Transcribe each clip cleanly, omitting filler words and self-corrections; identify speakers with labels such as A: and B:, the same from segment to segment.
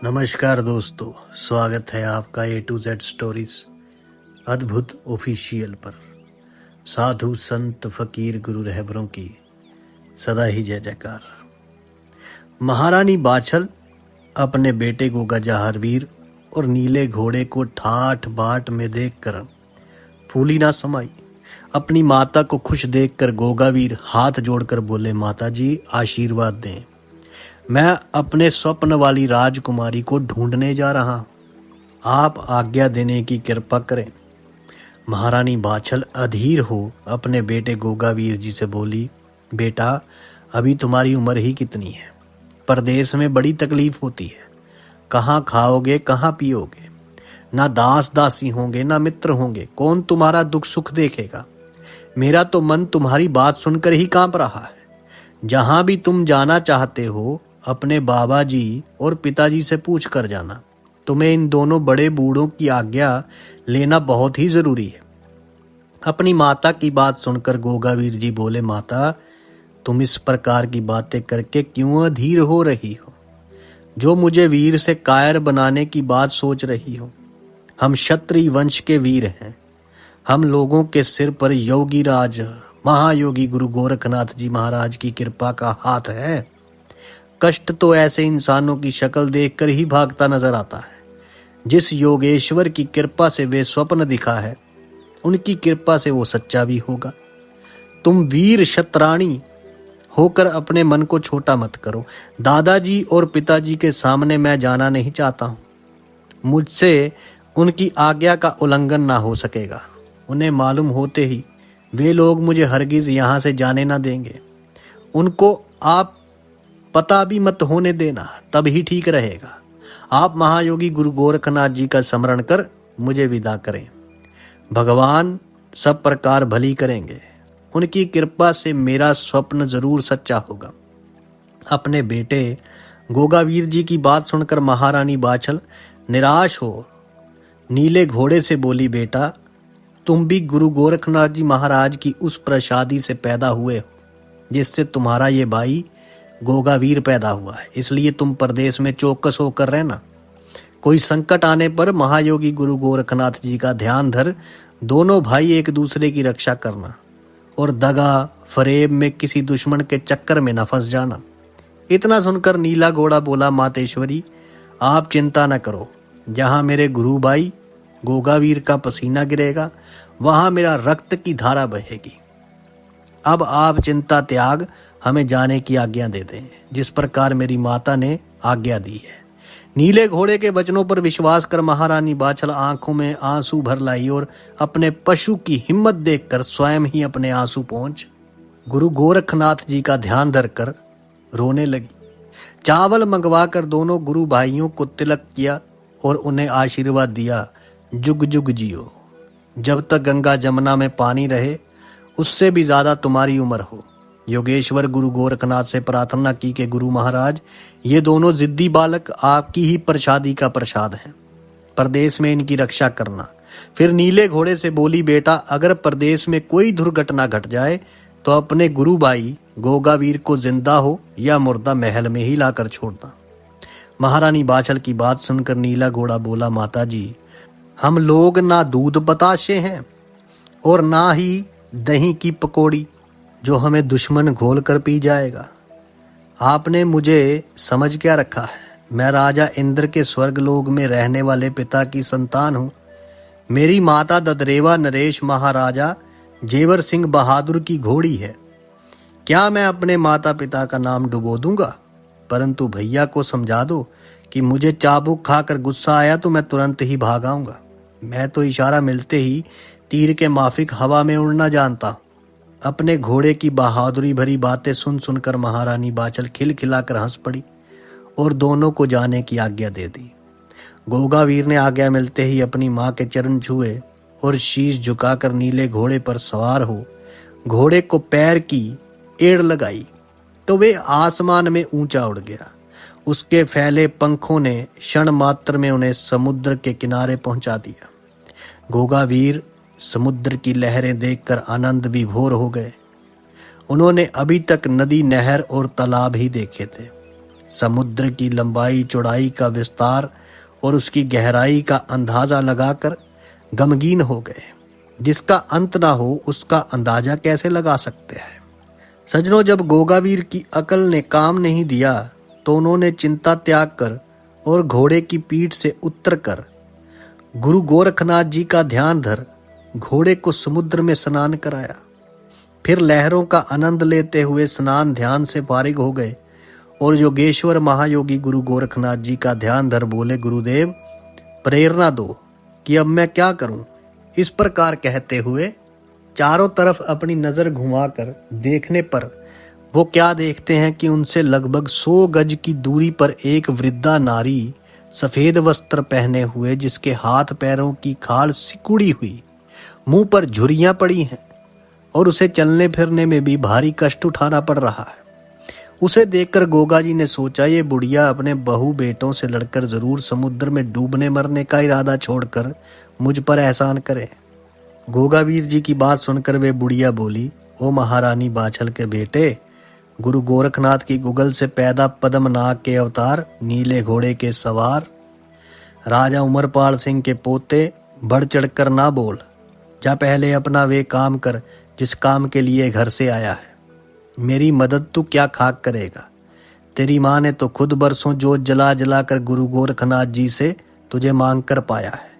A: नमस्कार दोस्तों, स्वागत है आपका A to Z स्टोरीज अद्भुत ऑफिशियल पर। साधु संत फकीर गुरु रहबरों की सदा ही जय जयकार। महारानी बाछल अपने बेटे गोगा जहारवीर और नीले घोड़े को ठाठ बाट में देखकर फूली ना समाई। अपनी माता को खुश देखकर गोगावीर हाथ जोड़कर बोले, माता जी आशीर्वाद दें, मैं अपने स्वप्न वाली राजकुमारी को ढूंढने जा रहा हूं, आप आज्ञा देने की कृपा करें। महारानी बाछल अधीर हो अपने बेटे गोगावीर जी से बोली, बेटा अभी तुम्हारी उम्र ही कितनी है, परदेश में बड़ी तकलीफ होती है, कहाँ खाओगे कहाँ पियोगे, ना दास दासी होंगे ना मित्र होंगे, कौन तुम्हारा दुख सुख देखेगा। मेरा तो मन तुम्हारी बात सुनकर ही कांप रहा है। जहां भी तुम जाना चाहते हो अपने बाबा जी और पिताजी से पूछ कर जाना। तुम्हें इन दोनों बड़े बूढ़ों की आज्ञा लेना बहुत ही जरूरी है। अपनी माता की बात सुनकर गोगावीर जी बोले, माता तुम इस प्रकार की बातें करके क्यों अधीर हो रही हो, जो मुझे वीर से कायर बनाने की बात सोच रही हो। हम क्षत्रिय वंश के वीर हैं, हम लोगों के सिर पर योगी राज महायोगी गुरु गोरखनाथ जी महाराज की कृपा का हाथ है। कष्ट तो ऐसे इंसानों की शक्ल देखकर ही भागता नजर आता है। जिस योगेश्वर की कृपा से वे स्वप्न दिखा है, उनकी कृपा से वो सच्चा भी होगा। तुम वीर क्षत्राणी होकर अपने मन को छोटा मत करो। दादाजी और पिताजी के सामने मैं जाना नहीं चाहता हूँ, मुझसे उनकी आज्ञा का उल्लंघन ना हो सकेगा। उन्हें मालूम होते ही वे लोग मुझे हरगिज यहाँ से जाने ना देंगे। उनको आप पता भी मत होने देना, तब ही ठीक रहेगा। आप महायोगी गुरु गोरखनाथ जी का स्मरण कर मुझे विदा करें। भगवान सब प्रकार भली करेंगे, उनकी कृपा से मेरा स्वप्न जरूर सच्चा होगा। अपने बेटे गोगावीर जी की बात सुनकर महारानी बाछल निराश हो नीले घोड़े से बोली, बेटा तुम भी गुरु गोरखनाथ जी महाराज की उस प्रसादी से पैदा हुए हो जिससे तुम्हारा ये भाई गोगावीर पैदा हुआ है, इसलिए तुम परदेश में चौकस होकर रहना। कोई संकट आने पर महायोगी गुरु गोरखनाथ जी का ध्यान धर दोनों भाई एक दूसरे की रक्षा करना और दगा फरेब में किसी दुश्मन के चक्कर में न फंस जाना। इतना सुनकर नीला घोड़ा बोला, मातेश्वरी आप चिंता न करो, जहां मेरे गुरु भाई गोगावीर का पसीना गिरेगा वहां मेरा रक्त की धारा बहेगी। अब आप चिंता त्याग हमें जाने की आज्ञा दे दें, जिस प्रकार मेरी माता ने आज्ञा दी है। नीले घोड़े के वचनों पर विश्वास कर महारानी बाछल आंखों में आंसू भर लाई और अपने पशु की हिम्मत देखकर स्वयं ही अपने आंसू पहुंच गुरु गोरखनाथ जी का ध्यान धरकर रोने लगी। चावल मंगवा कर दोनों गुरु भाइयों को तिलक किया और उन्हें आशीर्वाद दिया, जुग जुग जियो, जब तक गंगा जमुना में पानी रहे उससे भी ज्यादा तुम्हारी उम्र हो। योगेश्वर गुरु गोरखनाथ से प्रार्थना की कि गुरु महाराज ये दोनों जिद्दी बालक आपकी ही प्रसादी का प्रसाद हैं, परदेश में इनकी रक्षा करना। फिर नीले घोड़े से बोली, बेटा अगर परदेश में कोई दुर्घटना घट जाए तो अपने गुरु भाई गोगावीर को जिंदा हो या मुर्दा महल में ही लाकर छोड़ना। महारानी बाछल की बात सुनकर नीला घोड़ा बोला, माता जी हम लोग ना दूध बताशे हैं और ना ही दही की पकौड़ी जो हमें दुश्मन घोल कर पी जाएगा। आपने मुझे समझ क्या रखा है? मैं राजा इंद्र के स्वर्ग लोक में रहने वाले पिता की संतान हूँ। मेरी माता ददरेवा नरेश महाराजा जेवर सिंह बहादुर की घोड़ी है। क्या मैं अपने माता पिता का नाम डुबो दूंगा? परंतु भैया को समझा दो कि मुझे चाबुक खाकर गुस्सा आया तो मैं तुरंत ही भाग आऊंगा। मैं तो इशारा मिलते ही तीर के माफिक हवा में उड़ना जानता हूं। अपने घोड़े की बहादुरी भरी बातें सुन सुनकर महारानी बाछल खिलखिलाकर हंस पड़ी और दोनों को जाने की आज्ञा दे दी। गोगावीर ने आज्ञा मिलते ही अपनी मां के चरण छुए और शीश झुकाकर नीले घोड़े पर सवार हो घोड़े को पैर की एड़ लगाई तो वे आसमान में ऊंचा उड़ गया। उसके फैले पंखों ने क्षण मात्र में उन्हें समुद्र के किनारे पहुंचा दिया। गोगावीर समुद्र की लहरें देखकर आनंद विभोर हो गए। उन्होंने अभी तक नदी, नहर और तालाब ही देखे थे। समुद्र की लंबाई चौड़ाई का विस्तार और उसकी गहराई का अंदाजा लगाकर गमगीन हो गए। जिसका अंत ना हो उसका अंदाजा कैसे लगा सकते हैं। सजनों, जब गोगावीर की अकल ने काम नहीं दिया तो उन्होंने चिंता त्याग कर और घोड़े की पीठ से उतर कर गुरु गोरखनाथ जी का ध्यान धर घोड़े को समुद्र में स्नान कराया। फिर लहरों का आनंद लेते हुए स्नान ध्यान से फारिग हो गए और योगेश्वर महायोगी गुरु गोरखनाथ जी का ध्यान धर बोले, गुरुदेव प्रेरणा दो कि अब मैं क्या करूं। इस प्रकार कहते हुए चारों तरफ अपनी नजर घुमाकर देखने पर वो क्या देखते हैं कि उनसे लगभग 100 गज की दूरी पर एक वृद्धा नारी सफेद वस्त्र पहने हुए, जिसके हाथ पैरों की खाल सिकुड़ी हुई, मुंह पर झुर्रियां पड़ी हैं और उसे चलने फिरने में भी भारी कष्ट उठाना पड़ रहा है। उसे देखकर गोगा जी ने सोचा, ये बुढ़िया अपने बहू बेटों से लड़कर जरूर समुद्र में डूबने मरने का इरादा छोड़कर मुझ पर एहसान करे। गोगावीर जी की बात सुनकर वे बुढ़िया बोली, ओ महारानी बाछल के बेटे, गुरु गोरखनाथ की गुगल से पैदा पद्मनाग के अवतार, नीले घोड़े के सवार, राजा उमरपाल सिंह के पोते, बढ़ चढ़कर ना बोल, जा पहले अपना वे काम कर जिस काम के लिए घर से आया है। मेरी मदद तू क्या खाक करेगा। तेरी माँ ने तो खुद बरसों जोत जला जला कर गुरु गोरखनाथ जी से तुझे मांग कर पाया है।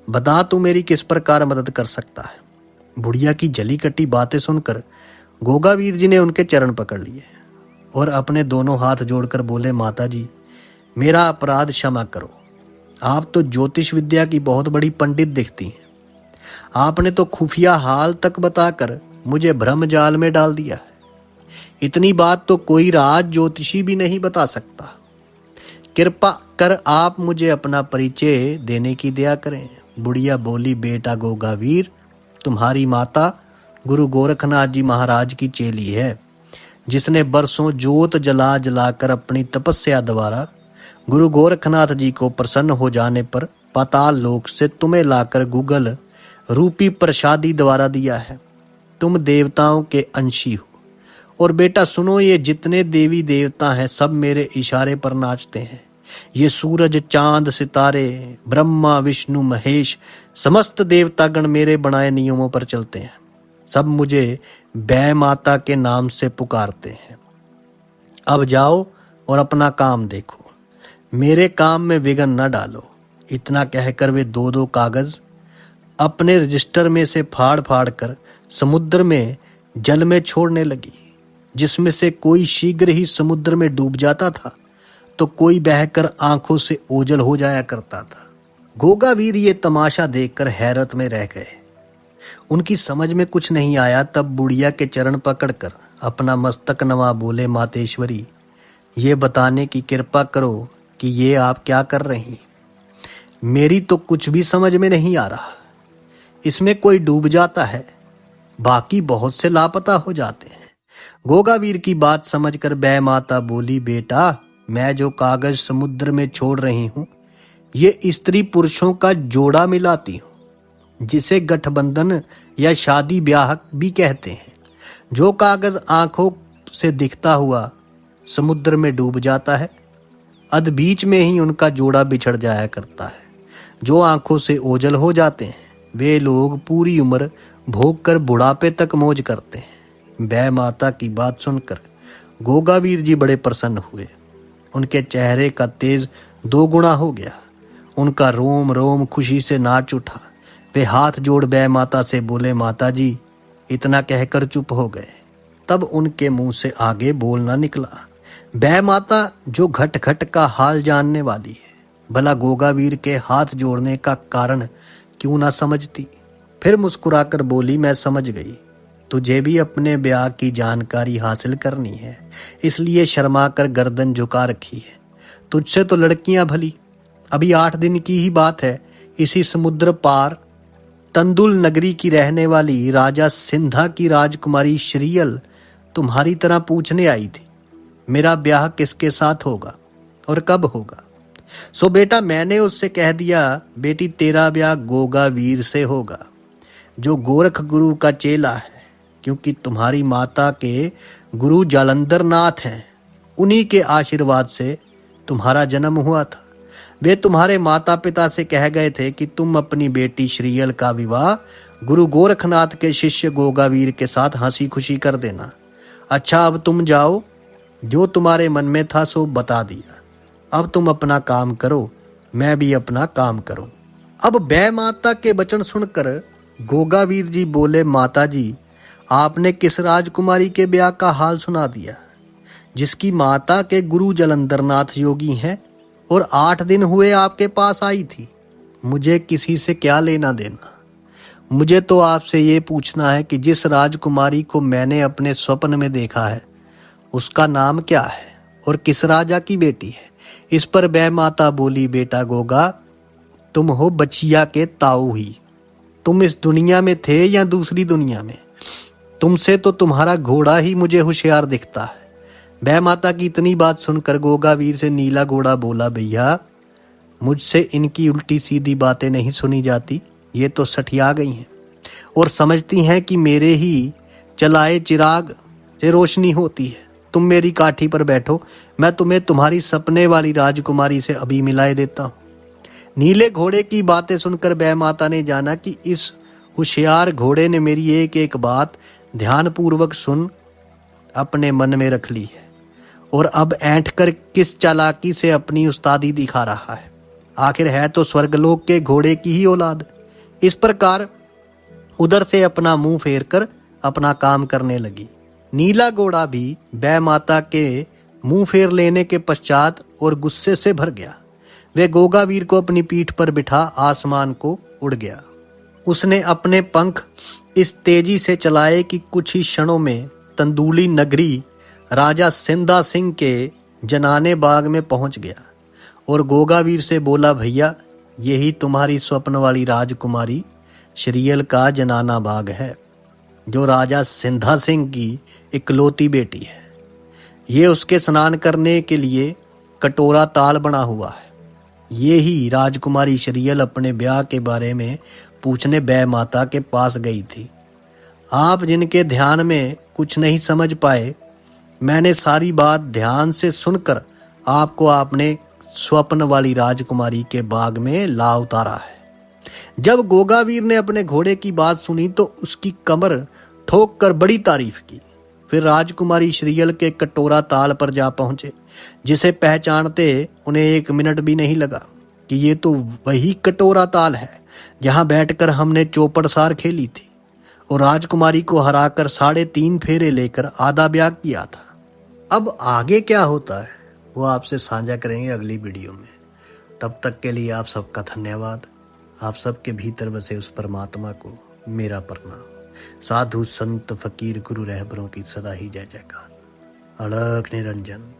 A: बता तू मेरी किस प्रकार मदद कर सकता है। बुढ़िया की जली कटी बातें सुनकर गोगावीर जी ने उनके चरण पकड़ लिए और अपने दोनों हाथ जोड़कर बोले, माता जी मेरा अपराध क्षमा करो। आप तो ज्योतिष विद्या की बहुत बड़ी पंडित दिखती हैं। आपने तो खुफिया हाल तक बताकर मुझे भ्रम जाल में डाल दिया है। इतनी बात तो कोई राज ज्योतिषी भी नहीं बता सकता। कृपा कर आप मुझे अपना परिचय देने की दया करें। बुढ़िया बोली, बेटा गोगावीर, तुम्हारी माता गुरु गोरखनाथ जी महाराज की चेली है, जिसने बरसों जोत जला जलाकर अपनी तपस्या द्वारा गुरु गोरखनाथ जी को प्रसन्न हो जाने पर पाताल लोक से तुम्हें लाकर गुगल रूपी प्रसादी द्वारा दिया है। तुम देवताओं के अंशी हो। और बेटा सुनो, ये जितने देवी देवता हैं सब मेरे इशारे पर नाचते हैं। ये सूरज चांद सितारे ब्रह्मा विष्णु महेश समस्त देवतागण मेरे बनाए नियमों पर चलते हैं। सब मुझे बै माता के नाम से पुकारते हैं। अब जाओ और अपना काम देखो, मेरे काम में विघ्न न डालो। इतना कहकर वे 2-2 कागज अपने रजिस्टर में से फाड़ फाड़ कर समुद्र में जल में छोड़ने लगी, जिसमें से कोई शीघ्र ही समुद्र में डूब जाता था तो कोई बहकर आंखों से ओझल हो जाया करता था। गोगावीर ये तमाशा देखकर हैरत में रह गए। उनकी समझ में कुछ नहीं आया। तब बुढ़िया के चरण पकड़कर अपना मस्तक नवा बोले, मातेश्वरी ये बताने की कृपा करो कि ये आप क्या कर रही। मेरी तो कुछ भी समझ में नहीं आ रहा। इसमें कोई डूब जाता है, बाकी बहुत से लापता हो जाते हैं। गोगावीर की बात समझकर बै माता बोली, बेटा मैं जो कागज समुद्र में छोड़ रही हूं ये स्त्री पुरुषों का जोड़ा मिलाती हूं, जिसे गठबंधन या शादी ब्याह भी कहते हैं। जो कागज आंखों से दिखता हुआ समुद्र में डूब जाता है, अध बीच में ही उनका जोड़ा बिछड़ जाया करता है। जो आंखों से ओझल हो जाते हैं वे लोग पूरी उम्र भोग कर बुढ़ापे तक मौज करते हैं। बै माता की बात सुनकर गोगावीर जी बड़े प्रसन्न हुए। उनके चेहरे का तेज 2 गुना हो गया। उनका रोम रोम खुशी से नाच उठा। वे हाथ जोड़ बै माता से बोले, माता जी इतना कहकर चुप हो गए। तब उनके मुंह से आगे बोलना निकला। बै माता जो घट घट का हाल जानने वाली है, भला गोगावीर के हाथ जोड़ने का कारण क्यों ना समझती। फिर मुस्कुराकर बोली, मैं समझ गई, तुझे भी अपने ब्याह की जानकारी हासिल करनी है, इसलिए शर्मा कर गर्दन झुका रखी है। तुझसे तो लड़कियां भली। अभी 8 दिन की ही बात है, इसी समुद्र पार तंदुल नगरी की रहने वाली राजा सिंधा की राजकुमारी श्रीयल तुम्हारी तरह पूछने आई थी, मेरा ब्याह किसके साथ होगा और कब होगा। सो बेटा मैंने उससे कह दिया, बेटी तेरा ब्याह गोगावीर से होगा, जो गोरख गुरु का चेला है, क्योंकि तुम्हारी माता के गुरु जालंधर नाथ हैं उन्हीं के आशीर्वाद से तुम्हारा जन्म हुआ था। वे तुम्हारे माता पिता से कह गए थे कि तुम अपनी बेटी श्रीयल का विवाह गुरु गोरखनाथ के शिष्य गोगावीर के साथ हंसी खुशी कर देना। अच्छा, अब तुम जाओ, जो तुम्हारे मन में था सो बता दिया। अब तुम अपना काम करो, मैं भी अपना काम करूं। अब बै माता के वचन सुनकर गोगावीर जी बोले, माता जी, आपने किस राजकुमारी के ब्याह का हाल सुना दिया, जिसकी माता के गुरु जलंधरनाथ योगी हैं और 8 दिन हुए आपके पास आई थी। मुझे किसी से क्या लेना देना। मुझे तो आपसे ये पूछना है कि जिस राजकुमारी को मैंने अपने स्वप्न में देखा है उसका नाम क्या है और किस राजा की बेटी है। इस पर बै माता बोली, बेटा गोगा, तुम हो बचिया के ताऊ ही। तुम इस दुनिया में थे या दूसरी दुनिया में? तुमसे तो तुम्हारा घोड़ा ही मुझे होशियार दिखता है। बै माता की इतनी बात सुनकर गोगावीर से नीला घोड़ा बोला, भैया, मुझसे इनकी उल्टी सीधी बातें नहीं सुनी जाती। ये तो सठिया गई हैं और समझती हैं कि मेरे ही चलाए चिराग से रोशनी होती है। तुम मेरी काठी पर बैठो, मैं तुम्हें तुम्हारी सपने वाली राजकुमारी से अभी मिलाए देता हूँ। नीले घोड़े की बातें सुनकर बै माता ने जाना कि इस होशियार घोड़े ने मेरी एक एक बात ध्यानपूर्वक सुन अपने मन में रख ली है और अब ऐंठ कर किस चालाकी से अपनी उस्तादी दिखा रहा है। आखिर है तो स्वर्गलोक के घोड़े की ही औलाद। इस प्रकार उधर से अपना मुंह फेर कर अपना काम करने लगी। नीला घोड़ा भी बै माता के मुंह फेर लेने के पश्चात और गुस्से से भर गया। वे गोगावीर को अपनी पीठ पर बिठा आसमान को उड़ गया। उसने अपने पंख इस तेजी से चलाए कि कुछ ही क्षणों में तंदूली नगरी राजा सिंधा सिंह के जनाने बाग में पहुंच गया और गोगावीर से बोला, भैया, यही तुम्हारी स्वप्न वाली राजकुमारी श्रीयल का जनाना बाग है, जो राजा सिंधा सिंह की इकलौती बेटी है। ये उसके स्नान करने के लिए कटोरा ताल बना हुआ है। ये ही राजकुमारी श्रीयल अपने ब्याह के बारे में पूछने बै माता के पास गई थी। आप जिनके ध्यान में कुछ नहीं समझ पाए, मैंने सारी बात ध्यान से सुनकर आपको आपने स्वप्न वाली राजकुमारी के बाग में ला उतारा है। जब गोगावीर ने अपने घोड़े की बात सुनी तो उसकी कमर ठोक कर बड़ी तारीफ की। फिर राजकुमारी श्रीयल के कटोरा ताल पर जा पहुंचे, जिसे पहचानते उन्हें 1 मिनट भी नहीं लगा कि ये तो वही कटोरा ताल है जहां बैठकर हमने चौपड़सार खेली थी और राजकुमारी को हराकर 3.5 फेरे लेकर आधा ब्याह किया था। अब आगे क्या होता है वो आपसे साझा करेंगे अगली वीडियो में। तब तक के लिए आप सबका धन्यवाद। आप सबके भीतर बसे उस परमात्मा को मेरा प्रणाम। साधु संत फकीर गुरु रहबरों की सदा ही जय जयकार। अलख निरंजन।